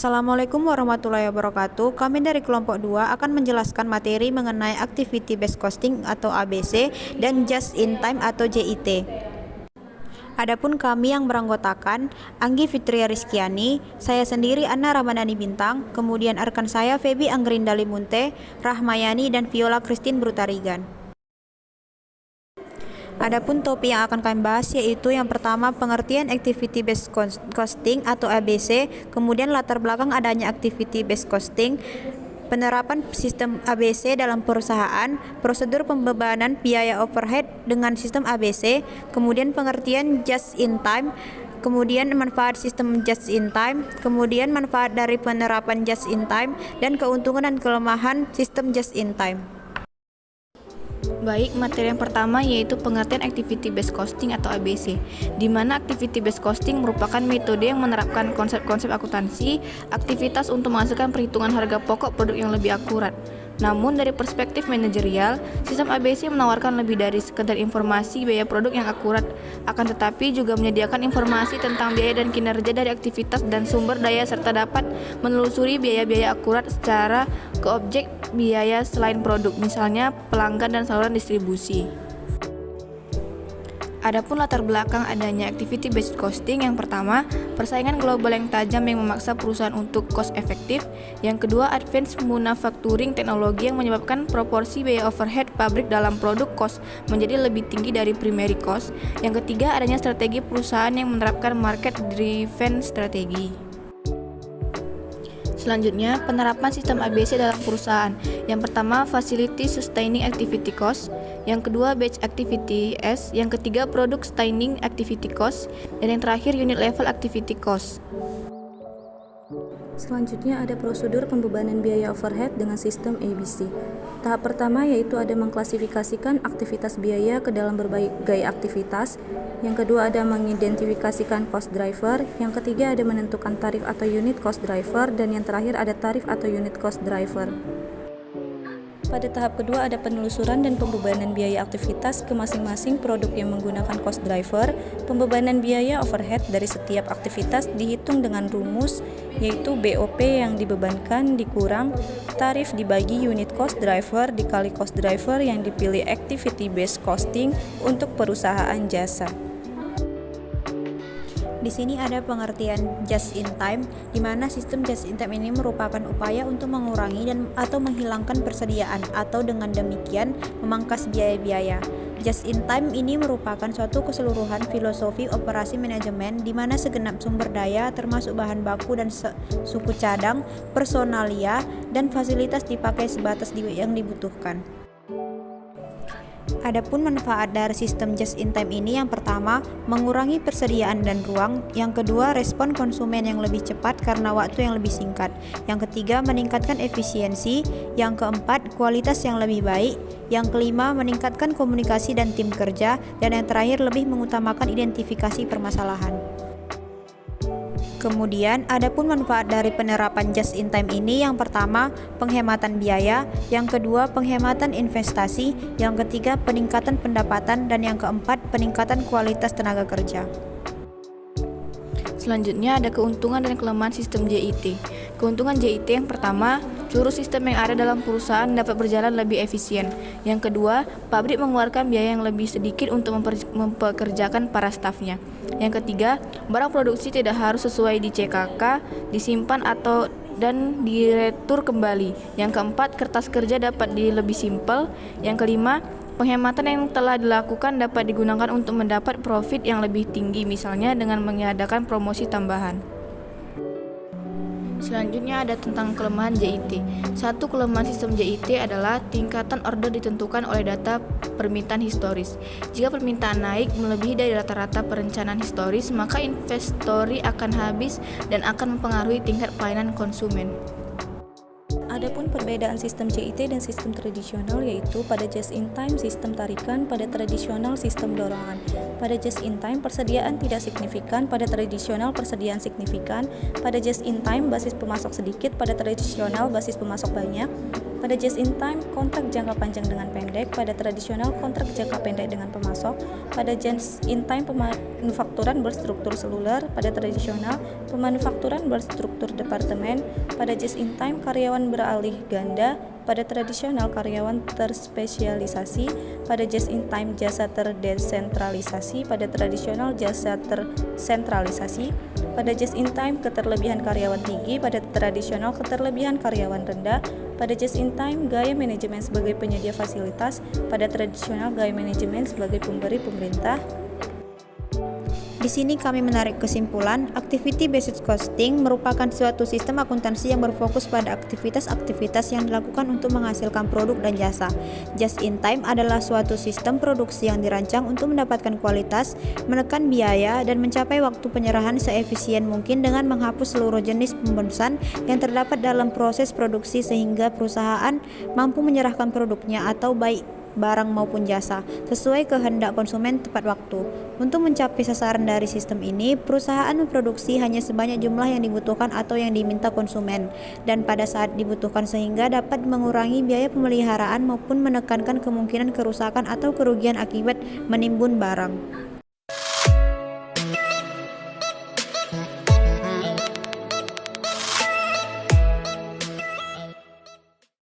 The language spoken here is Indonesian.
Assalamualaikum warahmatullahi wabarakatuh. Kami dari kelompok 2 akan menjelaskan materi mengenai Activity Based Costing atau ABC dan Just in Time atau JIT. Adapun kami yang beranggotakan Anggi Fitria Rizkyani, saya sendiri Anna Ramadhani Bintang, kemudian rekan saya Feby Anggrinda Limunte, Rahmayani dan Viola Christine Brutarigan. Adapun topik yang akan kami bahas yaitu yang pertama pengertian Activity Based Costing atau ABC, kemudian latar belakang adanya Activity Based Costing, penerapan sistem ABC dalam perusahaan, prosedur pembebanan biaya overhead dengan sistem ABC, kemudian pengertian Just in Time, kemudian manfaat sistem Just in Time, kemudian manfaat dari penerapan Just in Time, dan keuntungan dan kelemahan sistem Just in Time. Baik, materi yang pertama yaitu pengertian Activity Based Costing atau ABC, di mana Activity Based Costing merupakan metode yang menerapkan konsep-konsep akuntansi, aktivitas untuk menghasilkan perhitungan harga pokok produk yang lebih akurat. Namun dari perspektif manajerial, sistem ABC menawarkan lebih dari sekedar informasi biaya produk yang akurat, akan tetapi juga menyediakan informasi tentang biaya dan kinerja dari aktivitas dan sumber daya serta dapat menelusuri biaya-biaya akurat secara ke objek biaya selain produk, misalnya pelanggan dan saluran distribusi. Adapun latar belakang adanya Activity Based Costing, yang pertama, persaingan global yang tajam yang memaksa perusahaan untuk cost efektif. Yang kedua, advance manufacturing teknologi yang menyebabkan proporsi biaya overhead pabrik dalam produk cost menjadi lebih tinggi dari primary cost. Yang ketiga, adanya strategi perusahaan yang menerapkan market driven strategi. Selanjutnya, penerapan sistem ABC dalam perusahaan. Yang pertama, Facility Sustaining Activity Cost. Yang kedua, Batch Activity S. Yang ketiga, Product Sustaining Activity Cost. Dan yang terakhir, Unit Level Activity Cost. Selanjutnya ada prosedur pembebanan biaya overhead dengan sistem ABC. Tahap pertama yaitu ada mengklasifikasikan aktivitas biaya ke dalam berbagai aktivitas. Yang kedua ada mengidentifikasikan cost driver. Yang ketiga ada menentukan tarif atau unit cost driver. Dan yang terakhir ada tarif atau unit cost driver. Pada tahap kedua ada penelusuran dan pembebanan biaya aktivitas ke masing-masing produk yang menggunakan cost driver. Pembebanan biaya overhead dari setiap aktivitas dihitung dengan rumus yaitu BOP yang dibebankan dikurang tarif dibagi unit cost driver dikali cost driver yang dipilih Activity Based Costing untuk perusahaan jasa. Di sini ada pengertian Just in Time, di mana sistem Just in Time ini merupakan upaya untuk mengurangi dan atau menghilangkan persediaan atau dengan demikian memangkas biaya-biaya. Just in Time ini merupakan suatu keseluruhan filosofi operasi manajemen di mana segenap sumber daya termasuk bahan baku dan suku cadang, personalia, dan fasilitas dipakai sebatas yang dibutuhkan. Adapun manfaat dari sistem Just in Time ini yang pertama, mengurangi persediaan dan ruang. Yang kedua, respon konsumen yang lebih cepat karena waktu yang lebih singkat. Yang ketiga, meningkatkan efisiensi. Yang keempat, kualitas yang lebih baik. Yang kelima, meningkatkan komunikasi dan tim kerja. Dan yang terakhir, lebih mengutamakan identifikasi permasalahan. Kemudian, adapun manfaat dari penerapan Just in Time ini yang pertama, penghematan biaya, yang kedua, penghematan investasi, yang ketiga, peningkatan pendapatan, dan yang keempat, peningkatan kualitas tenaga kerja. Selanjutnya ada keuntungan dan kelemahan sistem JIT. Keuntungan JIT yang pertama, seluruh sistem yang ada dalam perusahaan dapat berjalan lebih efisien. Yang kedua, pabrik mengeluarkan biaya yang lebih sedikit untuk mempekerjakan para stafnya. Yang ketiga, barang produksi tidak harus sesuai di CKK, disimpan dan diretur kembali. Yang keempat, kertas kerja dapat lebih simpel. Yang kelima, penghematan yang telah dilakukan dapat digunakan untuk mendapat profit yang lebih tinggi, misalnya dengan mengadakan promosi tambahan. Selanjutnya ada tentang kelemahan JIT. Satu kelemahan sistem JIT adalah tingkatan order ditentukan oleh data permintaan historis. Jika permintaan naik melebihi dari rata-rata perencanaan historis, maka inventory akan habis dan akan mempengaruhi tingkat pelayanan konsumen. Adapun perbedaan sistem JIT dan sistem tradisional yaitu pada Just in Time sistem tarikan, pada tradisional sistem dorongan. Pada Just in Time persediaan tidak signifikan, pada tradisional persediaan signifikan. Pada Just in Time basis pemasok sedikit, pada tradisional basis pemasok banyak. Pada just in time, kontrak jangka panjang dengan pendek. Pada tradisional, kontrak jangka pendek dengan pemasok. Pada just in time, pemanufakturan berstruktur seluler. Pada tradisional, pemanufakturan berstruktur departemen. Pada just in time, karyawan beralih ganda. Pada tradisional, karyawan terspesialisasi. Pada just in time, jasa terdesentralisasi. Pada tradisional, jasa tersentralisasi. Pada just in time, keterlebihan karyawan tinggi. Pada tradisional, keterlebihan karyawan rendah. Pada just in time, gaya manajemen sebagai penyedia fasilitas. Pada tradisional, gaya manajemen sebagai pemberi pemerintah. Di sini kami menarik kesimpulan, activity based costing merupakan suatu sistem akuntansi yang berfokus pada aktivitas-aktivitas yang dilakukan untuk menghasilkan produk dan jasa. Just in time adalah suatu sistem produksi yang dirancang untuk mendapatkan kualitas, menekan biaya, dan mencapai waktu penyerahan seefisien mungkin dengan menghapus seluruh jenis pembonusan yang terdapat dalam proses produksi sehingga perusahaan mampu menyerahkan produknya atau baik barang maupun jasa sesuai kehendak konsumen tepat waktu. Untuk mencapai sasaran dari sistem ini, perusahaan memproduksi hanya sebanyak jumlah yang dibutuhkan atau yang diminta konsumen dan pada saat dibutuhkan sehingga dapat mengurangi biaya pemeliharaan maupun menekankan kemungkinan kerusakan atau kerugian akibat menimbun barang.